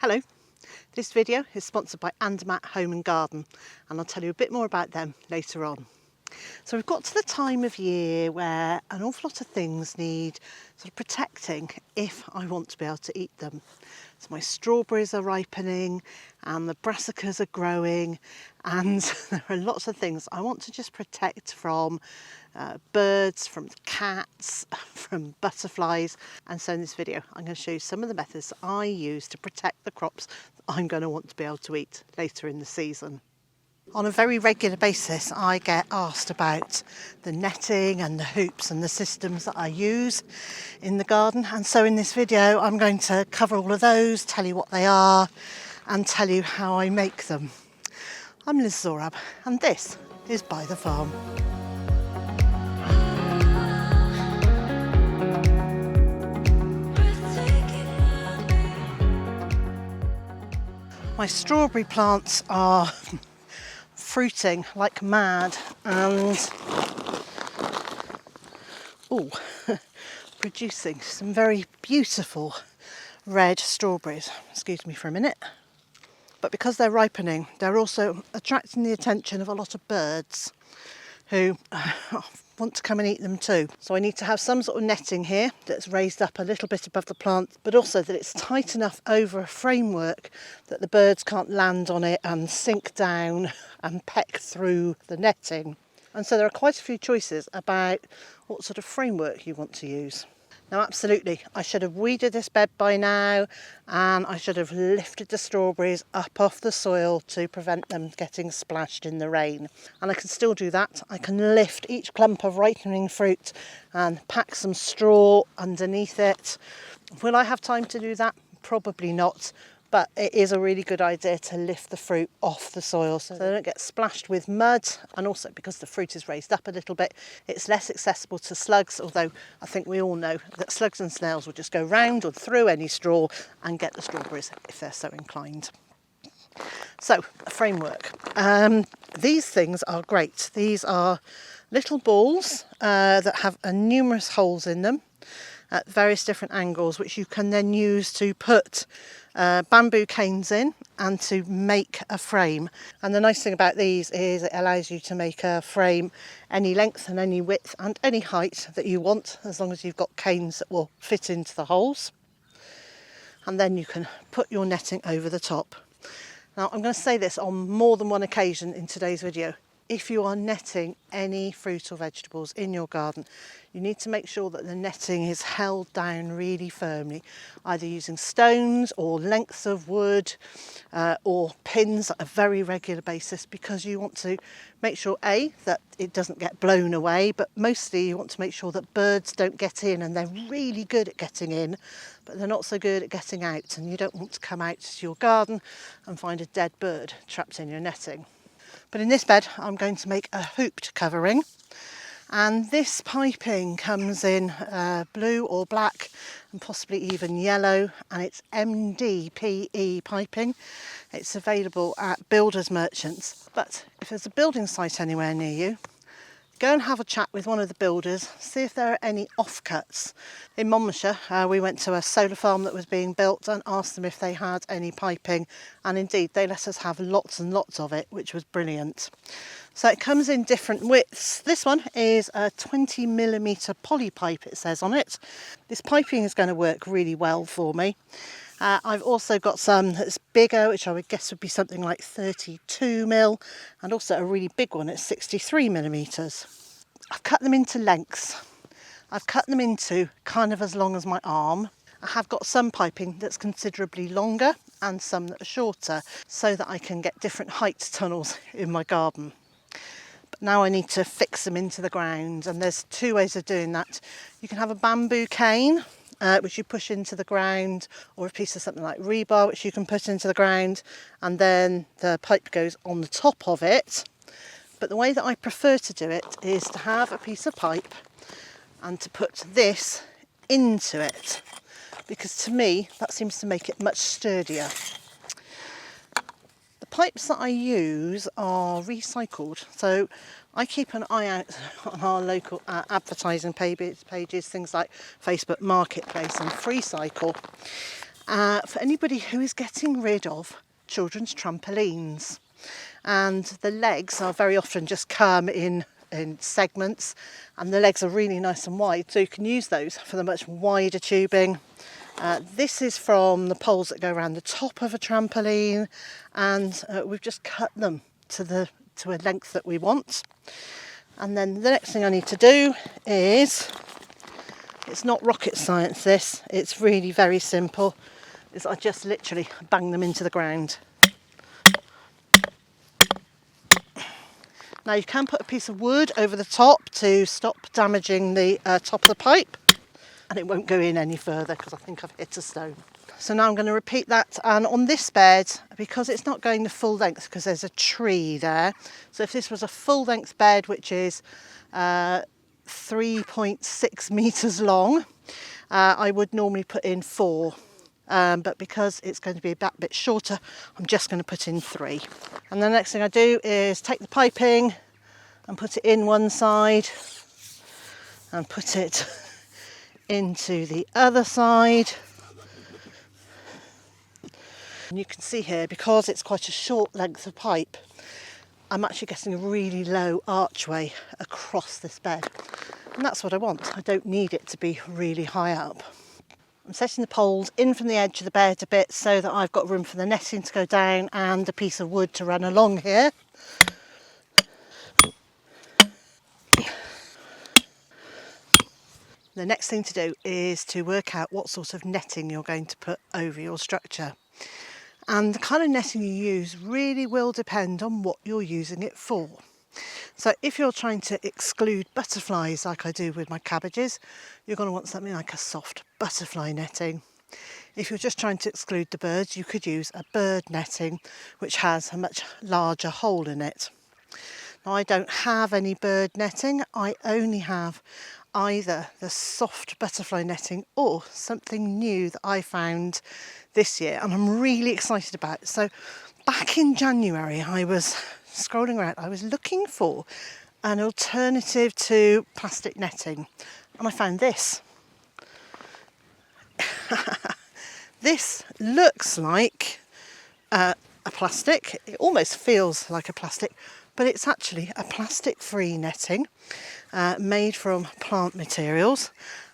Hello, this video is sponsored by Andermatt Home and Garden, and I'll tell you a bit more about them later on. So we've got to the time of year where an awful lot of things need sort of protecting if I want to be able to eat them. So my strawberries are ripening and the brassicas are growing, and there are lots of things I want to just protect from birds, from cats, from butterflies. And so in this video I'm going to show you some of the methods I use to protect the crops that I'm going to want to be able to eat later in the season. On a very regular basis I get asked about the netting and the hoops and the systems that I use in the garden, and so in this video I'm going to cover all of those, tell you what they are and tell you how I make them. I'm Liz Zorab and this is Byther Farm. My strawberry plants are fruiting like mad and producing some very beautiful red strawberries. Excuse me for a minute. But because they're ripening, they're also attracting the attention of a lot of birds who want to come and eat them too. So I need to have some sort of netting here that's raised up a little bit above the plant, but also that it's tight enough over a framework that the birds can't land on it and sink down and peck through the netting. And so there are quite a few choices about what sort of framework you want to use. Now absolutely, I should have weeded this bed by now, and I should have lifted the strawberries up off the soil to prevent them getting splashed in the rain. And I can still do that. I can lift each clump of ripening fruit and pack some straw underneath it. Will I have time to do that? Probably not. But it is a really good idea to lift the fruit off the soil so they don't get splashed with mud, and also because the fruit is raised up a little bit, it's less accessible to slugs, although I think we all know that slugs and snails will just go round or through any straw and get the strawberries if they're so inclined. So, a framework. These things are great. These are little balls that have numerous holes in them at various different angles, which you can then use to put bamboo canes in and to make a frame. And the nice thing about these is it allows you to make a frame any length and any width and any height that you want, as long as you've got canes that will fit into the holes. And then you can put your netting over the top. Now I'm going to say this on more than one occasion in today's video. If you are netting any fruit or vegetables in your garden, you need to make sure that the netting is held down really firmly, either using stones or lengths of wood or pins at a very regular basis, because you want to make sure, A, that it doesn't get blown away, but mostly you want to make sure that birds don't get in, and they're really good at getting in, but they're not so good at getting out, and you don't want to come out to your garden and find a dead bird trapped in your netting. But in this bed I'm going to make a hooped covering, and this piping comes in blue or black and possibly even yellow, and it's MDPE piping. It's available at builders merchants, but if there's a building site anywhere near you, go and have a chat with one of the builders, see if there are any offcuts. In Monmouthshire, we went to a solar farm that was being built and asked them if they had any piping, and indeed they let us have lots and lots of it, which was brilliant. So it comes in different widths. This one is a 20mm poly pipe, it says on it. This piping is going to work really well for me. I've also got some that's bigger, which I would guess would be something like 32mm, and also a really big one at 63mm. I've cut them into lengths. I've cut them into kind of as long as my arm. I have got some piping that's considerably longer and some that are shorter, so that I can get different height tunnels in my garden. But now I need to fix them into the ground, and there's two ways of doing that. You can have a bamboo cane, which you push into the ground, or a piece of something like rebar which you can put into the ground, and then the pipe goes on the top of it. But the way that I prefer to do it is to have a piece of pipe and to put this into it, because to me that seems to make it much sturdier. The pipes that I use are recycled, so I keep an eye out on our local advertising pages, things like Facebook Marketplace and FreeCycle, for anybody who is getting rid of children's trampolines. And the legs are very often just come in segments, and the legs are really nice and wide, so you can use those for the much wider tubing. This is from the poles that go around the top of a trampoline, and we've just cut them to a length that we want. And then the next thing I need to do is, it's not rocket science this, it's really very simple, is I just literally bang them into the ground. Now you can put a piece of wood over the top to stop damaging the top of the pipe, and it won't go in any further because I think I've hit a stone. So now I'm going to repeat that, and on this bed, because it's not going the full length because there's a tree there, so if this was a full length bed which is 3.6 metres long, I would normally put in 4. But because it's going to be a bit shorter, I'm just going to put in 3. And the next thing I do is take the piping and put it in one side and put it into the other side. And you can see here, because it's quite a short length of pipe, I'm actually getting a really low archway across this bed. And that's what I want. I don't need it to be really high up. I'm setting the poles in from the edge of the bed a bit so that I've got room for the netting to go down and a piece of wood to run along here. The next thing to do is to work out what sort of netting you're going to put over your structure. And the kind of netting you use really will depend on what you're using it for. So if you're trying to exclude butterflies like I do with my cabbages, you're going to want something like a soft butterfly netting. If you're just trying to exclude the birds, you could use a bird netting which has a much larger hole in it. Now, I don't have any bird netting, I only have either the soft butterfly netting or something new that I found this year and I'm really excited about. So back in January I was scrolling around, I was looking for an alternative to plastic netting and I found this. This looks like a plastic, it almost feels like a plastic, but it's actually a plastic-free netting made from plant materials,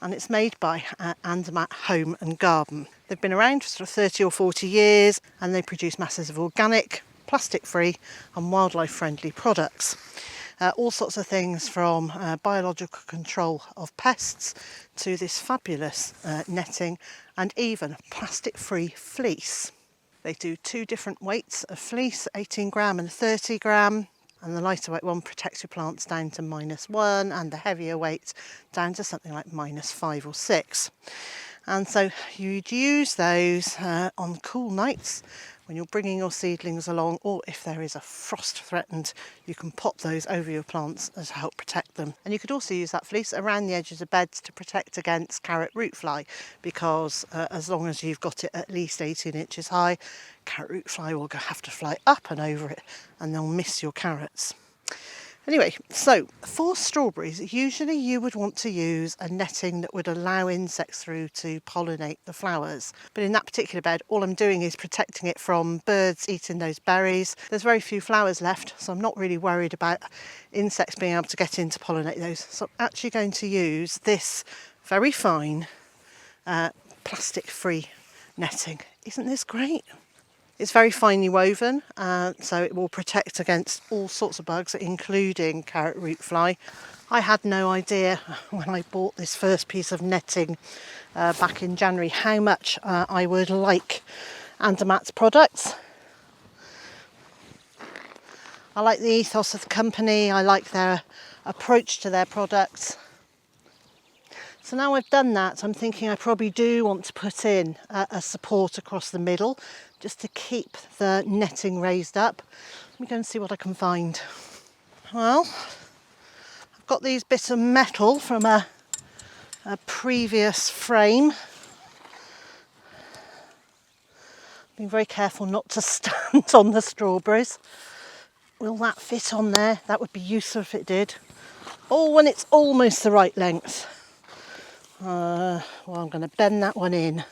and it's made by Andermatt Home and Garden. They've been around for sort of 30 or 40 years and they produce masses of organic, plastic-free and wildlife-friendly products. All sorts of things from biological control of pests to this fabulous netting and even plastic-free fleece. They do 2 different weights of fleece, 18 gram and 30 gram. And the lighter weight one protects your plants down to -1 and the heavier weight down to something like -5 or 6. And so you'd use those on cool nights when you're bringing your seedlings along, or if there is a frost threatened, you can pop those over your plants to help protect them. And you could also use that fleece around the edges of beds to protect against carrot root fly, because as long as you've got it at least 18 inches high, carrot root fly will have to fly up and over it and they'll miss your carrots. Anyway, so for strawberries, usually you would want to use a netting that would allow insects through to pollinate the flowers. But in that particular bed, all I'm doing is protecting it from birds eating those berries. There's very few flowers left, so I'm not really worried about insects being able to get in to pollinate those. So I'm actually going to use this very fine plastic-free netting. Isn't this great? It's very finely woven, so it will protect against all sorts of bugs, including carrot root fly. I had no idea when I bought this first piece of netting back in January how much I would like Andermatt's products. I like the ethos of the company, I like their approach to their products. So now I've done that, I'm thinking I probably do want to put in a support across the middle just to keep the netting raised up. Let me go and see what I can find. Well, I've got these bits of metal from a previous frame. Being very careful not to stand on the strawberries. Will that fit on there? That would be useful if it did. Oh, and it's almost the right length. Well, I'm going to bend that one in.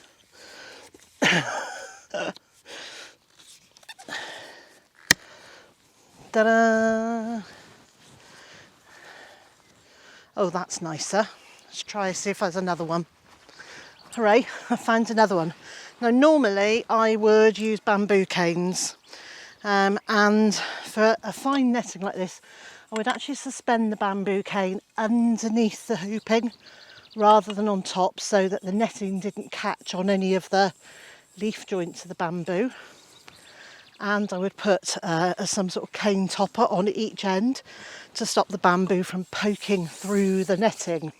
Ta-da! Oh, that's nicer. Let's try see if there's another one. Hooray, I found another one. Now normally I would use bamboo canes, and for a fine netting like this I would actually suspend the bamboo cane underneath the hooping rather than on top, so that the netting didn't catch on any of the leaf joints of the bamboo. And I would put some sort of cane topper on each end to stop the bamboo from poking through the netting.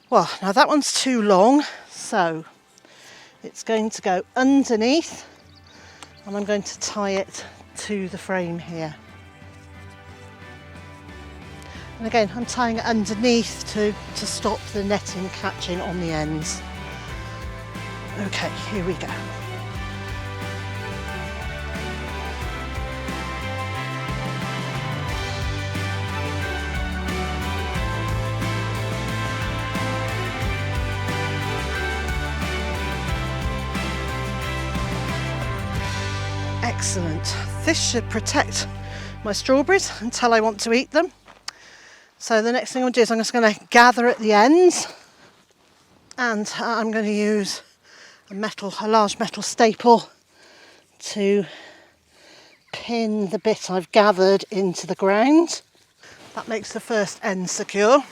Well, now that one's too long, so it's going to go underneath, and I'm going to tie it to the frame here. And again, I'm tying it underneath to stop the netting catching on the ends. Okay, here we go. Excellent. This should protect my strawberries until I want to eat them. So the next thing I'll do is I'm just going to gather at the ends, and I'm going to use a large metal staple to pin the bit I've gathered into the ground. That makes the first end secure.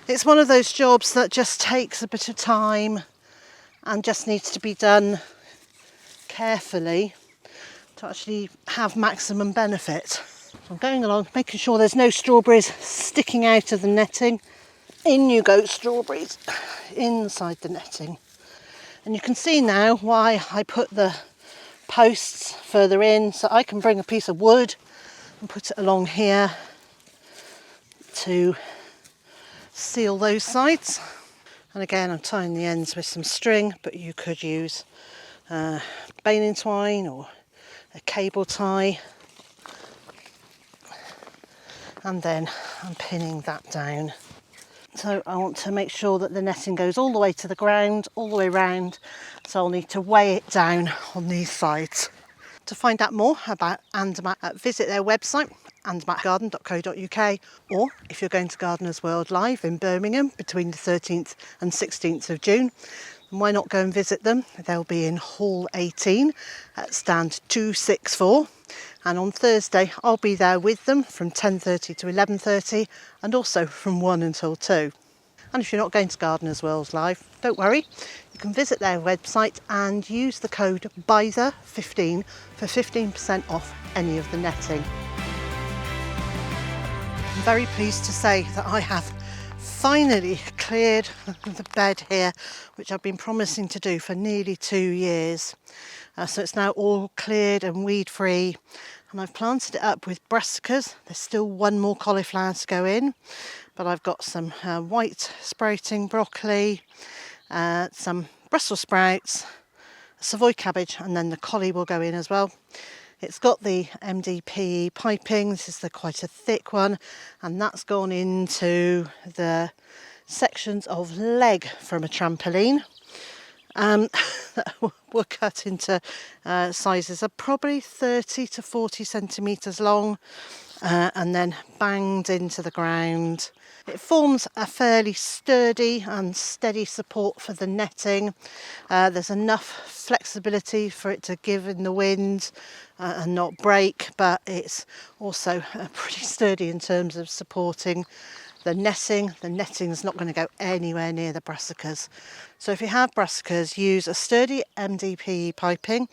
It's one of those jobs that just takes a bit of time and just needs to be done carefully to actually have maximum benefit. So I'm going along, making sure there's no strawberries sticking out of the netting. In you go, strawberries, inside the netting. And you can see now why I put the posts further in, so I can bring a piece of wood and put it along here to seal those sides. And again, I'm tying the ends with some string, but you could use baling twine or a cable tie. And then I'm pinning that down. So I want to make sure that the netting goes all the way to the ground, all the way round. So I'll need to weigh it down on these sides. To find out more about Andermatt, visit their website, andermattgarden.co.uk, or if you're going to Gardeners World Live in Birmingham between the 13th and 16th of June, then why not go and visit them? They'll be in Hall 18 at stand 264. And on Thursday, I'll be there with them from 10:30 to 11:30, and also from 1 until 2. And if you're not going to Gardeners World Live, don't worry. You can visit their website and use the code BYTHER15 for 15% off any of the netting. I'm very pleased to say that I have finally cleared the bed here, which I've been promising to do for nearly 2 years. So it's now all cleared and weed free, and I've planted it up with brassicas. There's still one more cauliflower to go in, but I've got some white sprouting broccoli, some Brussels sprouts, Savoy cabbage, and then the collie will go in as well. It's got the MDPE piping. This is quite a thick one, and that's gone into the sections of leg from a trampoline. That were cut into sizes of probably 30 to 40 centimetres long, and then banged into the ground. It forms a fairly sturdy and steady support for the netting. There's enough flexibility for it to give in the wind and not break, but it's also pretty sturdy in terms of supporting the netting. The netting is not going to go anywhere near the brassicas. So if you have brassicas, use a sturdy MDPE piping,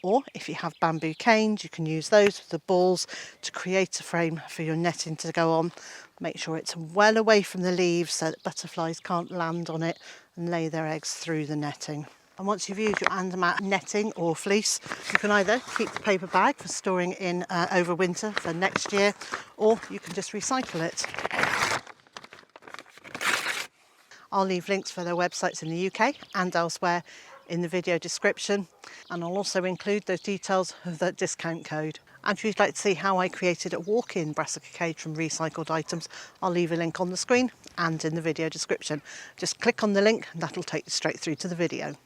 or if you have bamboo canes, you can use those with the balls to create a frame for your netting to go on. Make sure it's well away from the leaves so that butterflies can't land on it and lay their eggs through the netting. And once you've used your Andermatt netting or fleece, you can either keep the paper bag for storing in over winter for next year, or you can just recycle it. I'll leave links for their websites in the UK and elsewhere in the video description, and I'll also include those details of the discount code. And if you'd like to see how I created a walk-in brassica cage from recycled items, I'll leave a link on the screen and in the video description. Just click on the link and that'll take you straight through to the video.